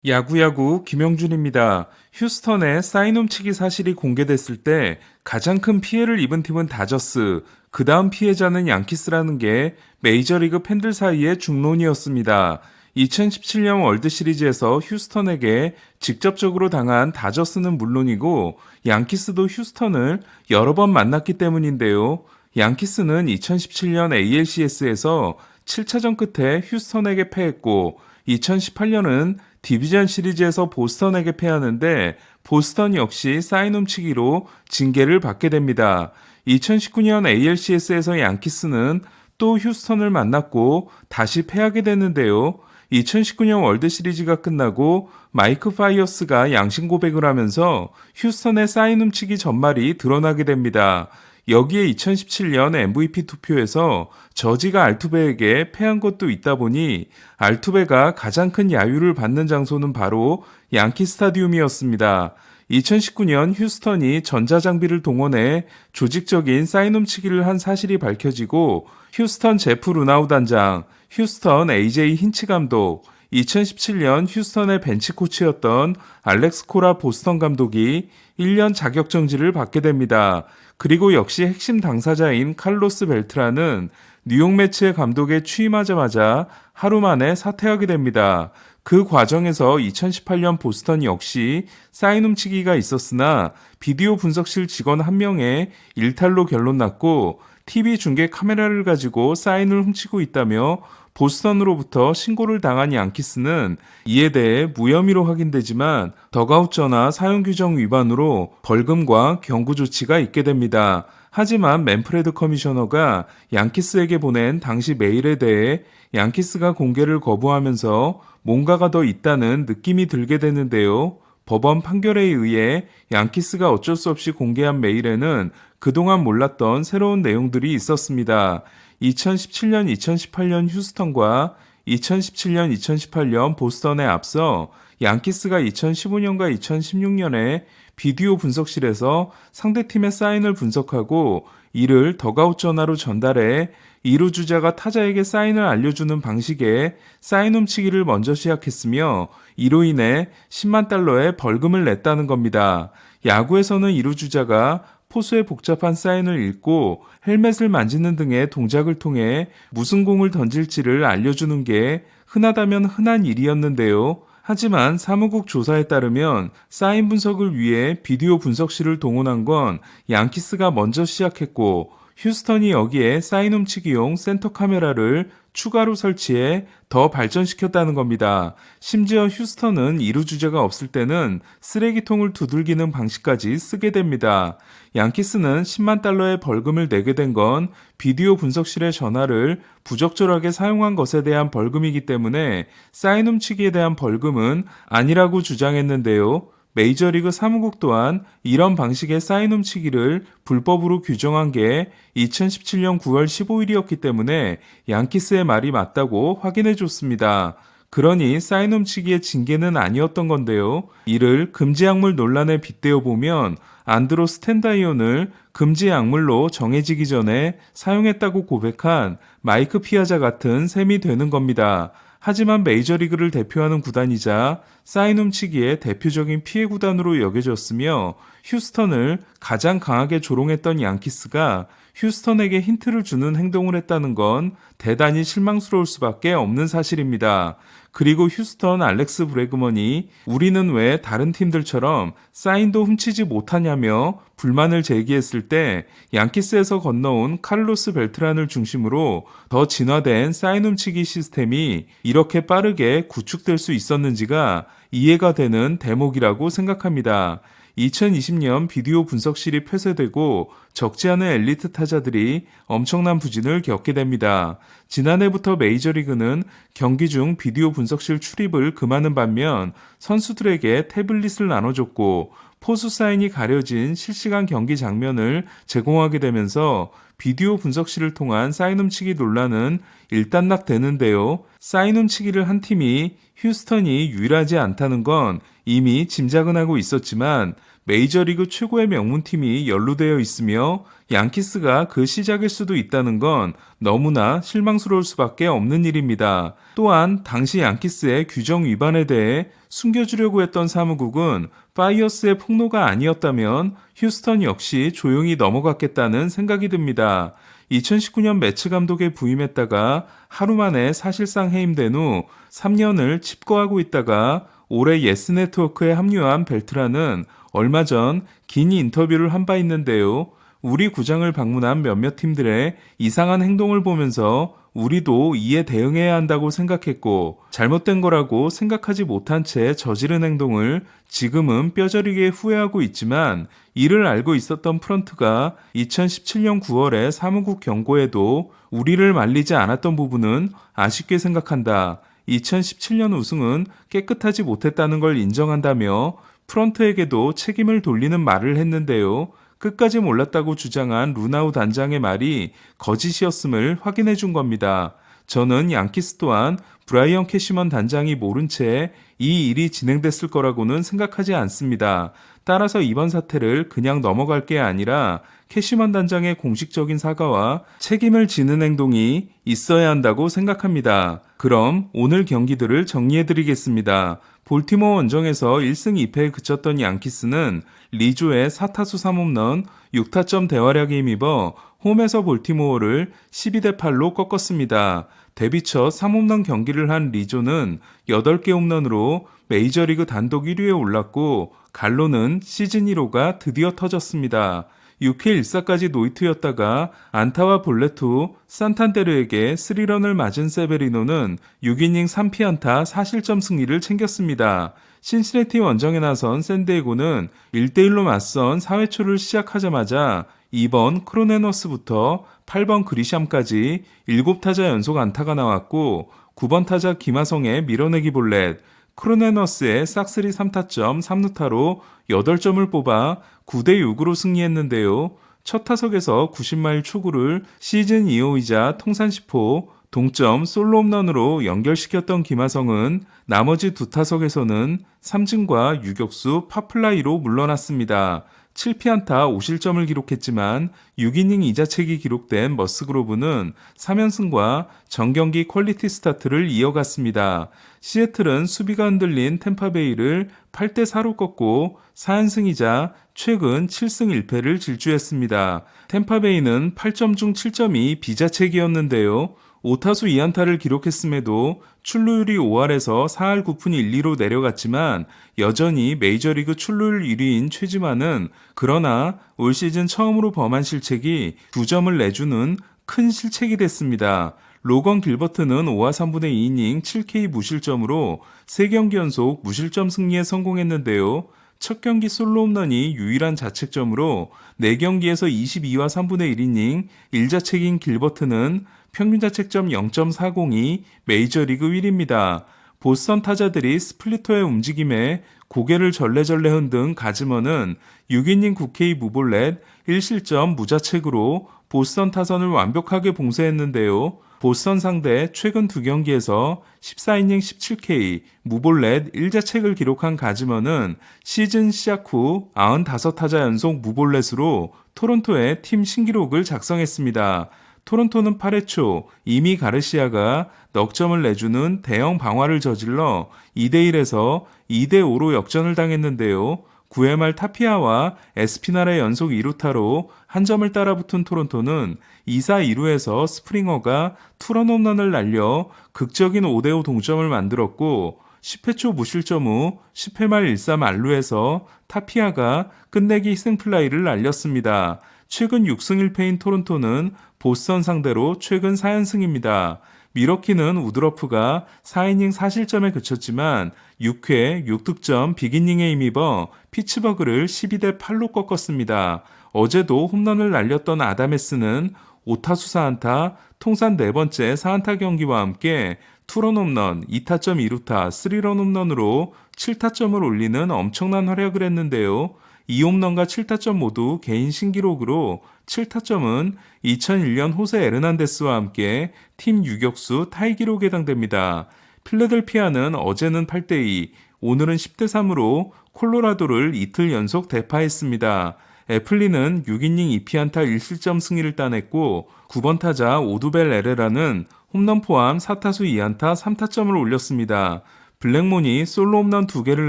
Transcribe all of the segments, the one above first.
야구야구 김영준입니다. 휴스턴의 사인 훔치기 사실이 공개됐을 때 가장 큰 피해를 입은 팀은 다저스, 그 다음 피해자는 양키스라는 게 메이저리그 팬들 사이의 중론이었습니다. 2017년 월드시리즈에서 휴스턴에게 직접적으로 당한 다저스는 물론이고 양키스도 휴스턴을 여러 번 만났기 때문인데요. 양키스는 2017년 ALCS에서 7차전 끝에 휴스턴에게 패했고 2018년은 디비전 시리즈에서 보스턴에게 패하는데 보스턴 역시 사인 훔치기로 징계를 받게 됩니다. 2019년 ALCS에서 양키스는 또 휴스턴을 만났고 다시 패하게 되는데요. 2019년 월드시리즈가 끝나고 마이크 파이어스가 양심 고백을 하면서 휴스턴의 사인 훔치기 전말이 드러나게 됩니다. 여기에 2017년 MVP 투표에서 저지가 알투베에게 패한 것도 있다 보니 알투베가 가장 큰 야유를 받는 장소는 바로 양키 스타디움이었습니다. 2019년 휴스턴이 전자장비를 동원해 조직적인 사인 훔치기를 한 사실이 밝혀지고 휴스턴 제프 루나우 단장, 휴스턴 AJ 힌치 감독, 2017년 휴스턴의 벤치 코치였던 알렉스 코라 보스턴 감독이 1년 자격정지를 받게 됩니다. 그리고 역시 핵심 당사자인 칼로스 벨트라는 뉴욕 매츠의 감독에 취임하자마자 하루 만에 사퇴하게 됩니다. 그 과정에서 2018년 보스턴 역시 사인 훔치기가 있었으나 비디오 분석실 직원 한 명의 일탈로 결론났고 TV 중계 카메라를 가지고 사인을 훔치고 있다며 보스턴으로부터 신고를 당한 양키스는 이에 대해 무혐의로 확인되지만 덕아웃 전화 사용 규정 위반으로 벌금과 경고 조치가 있게 됩니다. 하지만 맨프레드 커미셔너가 양키스에게 보낸 당시 메일에 대해 양키스가 공개를 거부하면서 뭔가가 더 있다는 느낌이 들게 되는데요. 법원 판결에 의해 양키스가 어쩔 수 없이 공개한 메일에는 그동안 몰랐던 새로운 내용들이 있었습니다. 2017년, 2018년 휴스턴과 2017년, 2018년 보스턴에 앞서 양키스가 2015년과 2016년에 비디오 분석실에서 상대팀의 사인을 분석하고 이를 덕아웃 전화로 전달해 2루 주자가 타자에게 사인을 알려주는 방식의 사인 훔치기를 먼저 시작했으며 이로 인해 10만 달러의 벌금을 냈다는 겁니다. 야구에서는 2루 주자가 포수의 복잡한 사인을 읽고 헬멧을 만지는 등의 동작을 통해 무슨 공을 던질지를 알려주는 게 흔하다면 흔한 일이었는데요. 하지만 사무국 조사에 따르면 사인 분석을 위해 비디오 분석실을 동원한 건 양키스가 먼저 시작했고 휴스턴이 여기에 사인 훔치기용 센터 카메라를 추가로 설치해 더 발전시켰다는 겁니다. 심지어 휴스턴은 2루 주자가 없을 때는 쓰레기통을 두들기는 방식까지 쓰게 됩니다. 양키스는 10만 달러의 벌금을 내게 된 건 비디오 분석실의 전화를 부적절하게 사용한 것에 대한 벌금이기 때문에 사인 훔치기에 대한 벌금은 아니라고 주장했는데요. 메이저리그 사무국 또한 이런 방식의 사인 훔치기를 불법으로 규정한 게 2017년 9월 15일이었기 때문에 양키스의 말이 맞다고 확인해 줬습니다. 그러니 사인 훔치기의 징계는 아니었던 건데요. 이를 금지 약물 논란에 빗대어 보면 안드로 스탠다이온을 금지 약물로 정해지기 전에 사용했다고 고백한 마이크 피아자 같은 셈이 되는 겁니다. 하지만 메이저리그를 대표하는 구단이자 사인 훔치기의 대표적인 피해 구단으로 여겨졌으며 휴스턴을 가장 강하게 조롱했던 양키스가 휴스턴에게 힌트를 주는 행동을 했다는 건 대단히 실망스러울 수밖에 없는 사실입니다. 그리고 휴스턴 알렉스 브래그먼이 우리는 왜 다른 팀들처럼 사인도 훔치지 못하냐며 불만을 제기했을 때 양키스에서 건너온 카를로스 벨트란을 중심으로 더 진화된 사인 훔치기 시스템이 이렇게 빠르게 구축될 수 있었는지가 이해가 되는 대목이라고 생각합니다. 2020년 비디오 분석실이 폐쇄되고 적지 않은 엘리트 타자들이 엄청난 부진을 겪게 됩니다. 지난해부터 메이저리그는 경기 중 비디오 분석실 출입을 금하는 반면 선수들에게 태블릿을 나눠줬고 포수 사인이 가려진 실시간 경기 장면을 제공하게 되면서 비디오 분석실을 통한 사인 훔치기 논란은 일단락되는데요. 사인 훔치기를 한 팀이 휴스턴이 유일하지 않다는 건 이미 짐작은 하고 있었지만 메이저리그 최고의 명문팀이 연루되어 있으며 양키스가 그 시작일 수도 있다는 건 너무나 실망스러울 수밖에 없는 일입니다. 또한 당시 양키스의 규정 위반에 대해 숨겨주려고 했던 사무국은 파이어스의 폭로가 아니었다면 휴스턴 역시 조용히 넘어갔겠다는 생각이 듭니다. 2019년 매츠 감독에 부임했다가 하루 만에 사실상 해임된 후 3년을 칩거하고 있다가 올해 예스 네트워크에 합류한 벨트라는 얼마 전 긴 인터뷰를 한 바 있는데요. 우리 구장을 방문한 몇몇 팀들의 이상한 행동을 보면서 우리도 이에 대응해야 한다고 생각했고 잘못된 거라고 생각하지 못한 채 저지른 행동을 지금은 뼈저리게 후회하고 있지만 이를 알고 있었던 프런트가 2017년 9월에 사무국 경고에도 우리를 말리지 않았던 부분은 아쉽게 생각한다. 2017년 우승은 깨끗하지 못했다는 걸 인정한다며 프런트에게도 책임을 돌리는 말을 했는데요. 끝까지 몰랐다고 주장한 루나우 단장의 말이 거짓이었음을 확인해 준 겁니다. 저는 양키스 또한 브라이언 캐시먼 단장이 모른 채 이 일이 진행됐을 거라고는 생각하지 않습니다. 따라서 이번 사태를 그냥 넘어갈 게 아니라 캐시먼 단장의 공식적인 사과와 책임을 지는 행동이 있어야 한다고 생각합니다. 그럼 오늘 경기들을 정리해드리겠습니다. 볼티모어 원정에서 1승 2패에 그쳤던 양키스는 리조의 4타수 3홈런 6타점 대활약에 힘입어 홈에서 볼티모어를 12대 8로 꺾었습니다. 데뷔 첫 3홈런 경기를 한 리조는 8개 홈런으로 메이저리그 단독 1위에 올랐고 갈로는 시즌 1호가 드디어 터졌습니다. 6회 1사까지 노히트였다가 안타와 볼넷 후 산탄데르에게 3런을 맞은 세베리노는 6이닝 3피안타 4실점 승리를 챙겼습니다. 신시내티 원정에 나선 샌디에고는 1대1로 맞선 4회 초를 시작하자마자 2번 크로네너스부터 8번 그리샴까지 7타자 연속 안타가 나왔고 9번 타자 김하성의 밀어내기 볼넷, 크로네너스의 싹쓸이 3타점 3루타로 8점을 뽑아 9대6으로 승리했는데요. 첫 타석에서 90마일 초구를 시즌 2호이자 통산 10호 동점 솔로 홈런으로 연결시켰던 김하성은 나머지 두 타석에서는 삼진과 유격수 파플라이로 물러났습니다. 7피안타 5실점을 기록했지만 6이닝 2자책이 기록된 머스그로브는 3연승과 정경기 퀄리티 스타트를 이어갔습니다. 시애틀은 수비가 흔들린 템파베이를 8대4로 꺾고 4연승이자 최근 7승 1패를 질주했습니다. 템파베이는 8점 중 7점이 비자책이었는데요. 5타수 2안타를 기록했음에도 출루율이 5할에서 4할 9푼 1리로 내려갔지만 여전히 메이저리그 출루율 1위인 최지만은 그러나 올 시즌 처음으로 범한 실책이 2점을 내주는 큰 실책이 됐습니다. 로건 길버트는 5와 3분의 2이닝 7K 무실점으로 3경기 연속 무실점 승리에 성공했는데요. 첫 경기 솔로 홈런이 유일한 자책점으로 4경기에서 22와 3분의 1이닝 1자책인 길버트는 평균 자책점 0.40이 메이저리그 1위입니다. 보스턴 타자들이 스플리터의 움직임에 고개를 절레절레 흔든 가즈먼은 6이닝 9K 무볼넷 1실점 무자책으로 보스턴 타선을 완벽하게 봉쇄했는데요. 보스턴 상대 최근 2경기에서 14이닝 17K 무볼넷 1자책을 기록한 가즈먼은 시즌 시작 후 95타자 연속 무볼넷으로 토론토의 팀 신기록을 작성했습니다. 토론토는 8회 초 이미 가르시아가 넉점을 내주는 대형 방화를 저질러 2대1에서 2대5로 역전을 당했는데요. 9회 말 타피아와 에스피날의 연속 2루타로 한 점을 따라붙은 토론토는 2사 2루에서 스프링어가 투런 홈런을 날려 극적인 5대5 동점을 만들었고 10회 초 무실점 후 10회 말 1사 만루에서 타피아가 끝내기 희생플라이를 날렸습니다. 최근 6승 1패인 토론토는 보스턴 상대로 최근 4연승입니다. 미러키는 우드러프가 4이닝 4실점에 그쳤지만 6회 6득점 빅이닝에 힘입어 피츠버그를 12대 8로 꺾었습니다. 어제도 홈런을 날렸던 아다메스는 5타수 4안타, 통산 4번째 4안타 경기와 함께 투런 홈런, 2타점 2루타, 3런 홈런으로 7타점을 올리는 엄청난 활약을 했는데요. 2홈런과 7타점 모두 개인 신기록으로 7타점은 2001년 호세 에르난데스와 함께 팀 유격수 타이 기록에 해당됩니다. 필라델피아는 어제는 8대2, 오늘은 10대3으로 콜로라도를 이틀 연속 대파했습니다. 애플리는 6이닝 2피안타 1실점 승리를 따냈고 9번 타자 오두벨 에레라는 홈런 포함 4타수 2안타 3타점을 올렸습니다. 블랙몬이 솔로 홈런 2개를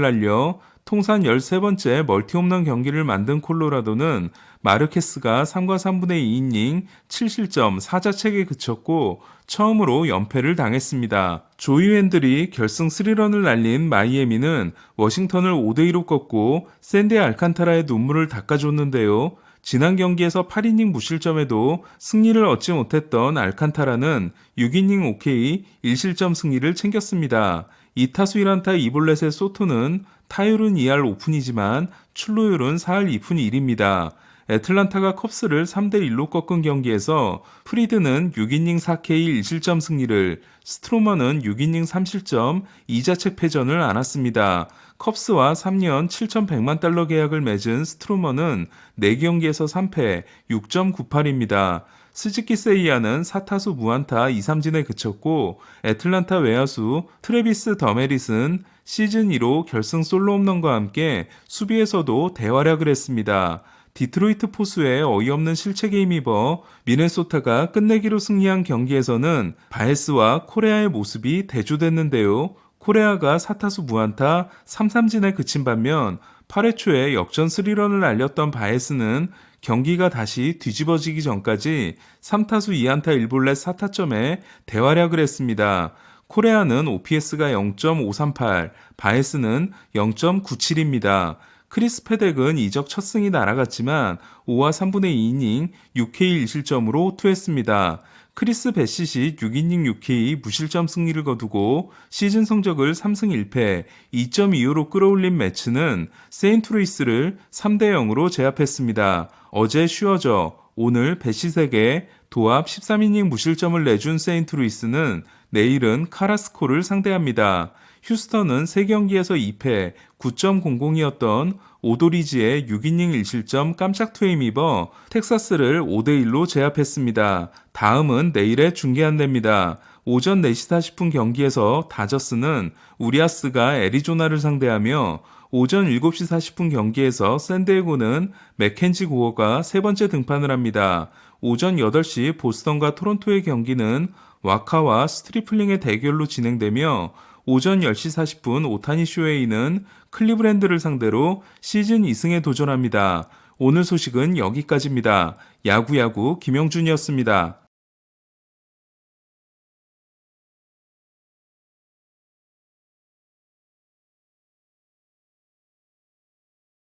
날려 통산 13번째 멀티 홈런 경기를 만든 콜로라도는 마르케스가 3과 3분의 2이닝 7실점 4자책에 그쳤고 처음으로 연패를 당했습니다. 조이 웬들이 결승 3런을 날린 마이애미는 워싱턴을 5대2로 꺾고 샌디 알칸타라의 눈물을 닦아줬는데요. 지난 경기에서 8이닝 무실점에도 승리를 얻지 못했던 알칸타라는 6이닝 OK 1실점 승리를 챙겼습니다. 2타수 1안타 2볼넷의 소토는 타율은 2할 5푼이지만 출루율은 4할 2푼 1입니다. 애틀란타가 컵스를 3대1로 꺾은 경기에서 프리드는 6이닝 4K 1실점 승리를, 스트로머는 6이닝 3실점 2자책 패전을 안았습니다. 컵스와 3년 7,100만 달러 계약을 맺은 스트로머는 4경기에서 3패 6.98입니다. 스즈키 세이야는 4타수 무안타 2삼진에 그쳤고 애틀란타 외야수 트래비스 더메릿은 시즌 2호 결승 솔로 홈런과 함께 수비에서도 대활약을 했습니다. 디트로이트 포수의 어이없는 실책에 힘입어 미네소타가 끝내기로 승리한 경기에서는 바에스와 코레아의 모습이 대조됐는데요. 코레아가 4타수 무안타 3삼진에 그친 반면 8회 초에 역전 3런을 날렸던 바에스는 경기가 다시 뒤집어지기 전까지 3타수 2안타 1볼넷 4타점에 대활약을 했습니다. 코레아는 OPS가 0.538, 바에스는 0.97입니다. 크리스 페덱은 이적 첫 승이 날아갔지만 5와 3분의 2이닝 6K 1실점으로 투했습니다. 크리스 베시시 6이닝 6K 무실점 승리를 거두고 시즌 성적을 3승 1패 2.25로 끌어올린 매츠는 세인트루이스를 3대0으로 제압했습니다. 어제 슈어저, 오늘 베시색에 도합 13이닝 무실점을 내준 세인트루이스는 내일은 카라스코를 상대합니다. 휴스턴은 3경기에서 2패 9.00이었던 오도리지의 6이닝 1실점 깜짝 투에 힘입어 텍사스를 5대1로 제압했습니다. 다음은 내일에 중계한답니다. 오전 4시 40분 경기에서 다저스는 우리아스가 애리조나를 상대하며 오전 7시 40분 경기에서 샌디에고는 맥켄지 고어가 세 번째 등판을 합니다. 오전 8시 보스턴과 토론토의 경기는 와카와 스트리플링의 대결로 진행되며 오전 10시 40분 오타니 쇼헤이는 클리브랜드를 상대로 시즌 2승에 도전합니다. 오늘 소식은 여기까지입니다. 야구야구 김영준이었습니다.